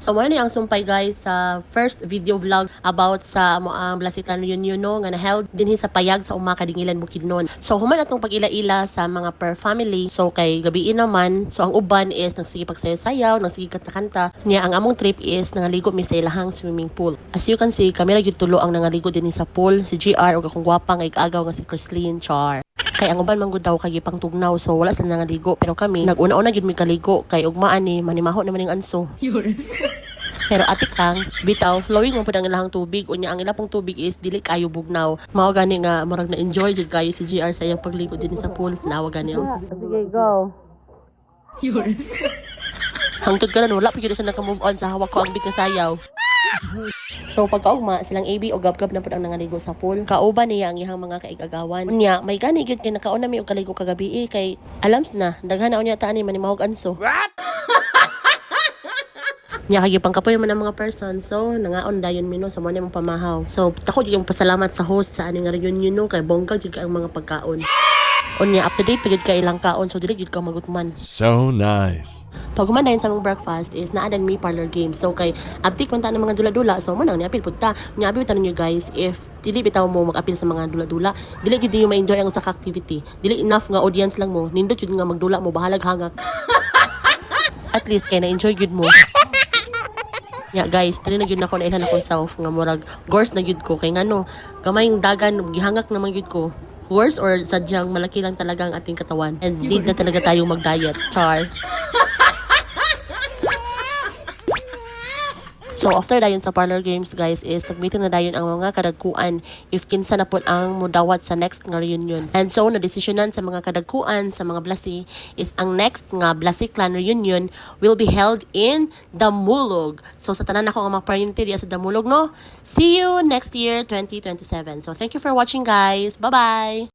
So mo ni ang sumpay guys sa first video vlog about sa mo ang Blasiklan Reunion no nga na-held dinhi sa payag sa Uma Kadingilan Bukidnon. So human atong pag-ila-ila sa mga per family. So kay gabi naman, so ang uban is nagsige pagsayaw-sayaw, nagsige kanta-kanta. Nya ang among trip is nangaligo mi sa ilahang swimming pool. As you can see, kami ra gyud tulo ang nangaligo dinhi sa pool, si GR ug akong gwapa nga ig-agaw nga si Chrislyn Char. Kay ang uban man gud daw kay pang tugnaw, so wala sila nangaligo, pero kami nag-una-una gyud mi kaligo kay ugmaan ni manimaho naman ning anso. Pero atik lang, bitaw, flowing mo po ang ilahang tubig. Unya, ang ilapong tubig is dili kayo bugnaw. Mao gani nga, marag na-enjoy jud kayo si GR sa iyang pagligo din sa pool. Nawa gani oh. Sige, go. Hangtod ka na, wala pa yun siya naka-move on sa hawak ko ang bit na sayaw. So pagkaugma, silang AB o gab-gab na po ang nangaligo sa pool. Kauban niya ang ihang mga kaigagawan. Unya, may gani gyud kay nakauna mi og kaligo kagabi kay alams na, daghan na unya taan ni manimahog anso. Nya kay pangkapoy man ang mga person, so nangaon dayon mino sa mga mong pamahaw. So tako gyud yung pasalamat sa host sa aning reunion no kay bongga gyud ang mga pagkaon. Unya up to date pagid ka ilang kaon, so dili gyud ka magutman. So nice. Pag humandayon sa mong breakfast is naadan mi parlor game. So kay update man ta ng mga dula-dula, so man ang niapil pud ta. Nya abi tanon niyo guys, if dili bitaw mo mag-apil sa mga dula-dula, dili gyud niyo ma-enjoy ang usa ka activity. Dili enough nga audience lang mo, nindot gyud nga magdula mo bahalag hangak. At least kay na-enjoy gyud mo. Yeah guys, tali na gyud na ko na ilan akong self nga murag gors na gyud ko kay ngano gamayng dagan gihangak naman gyud ko. Gors or sadyang malaki lang talaga ang ating katawan and need na talaga tayong mag-diet. Char. So after dayon sa parlor games guys is nag-meeting na dayon ang mga kadagkuan if kinsa na pud ang mudawat sa next nga reunion. And so na desisyonan sa mga kadagkuan sa mga blasi is ang next nga Blasiklan Reunion will be held in Damulog. So sa tanan ako nga mga diya sa Damulog no. See you next year 2027. So thank you for watching guys. Bye-bye.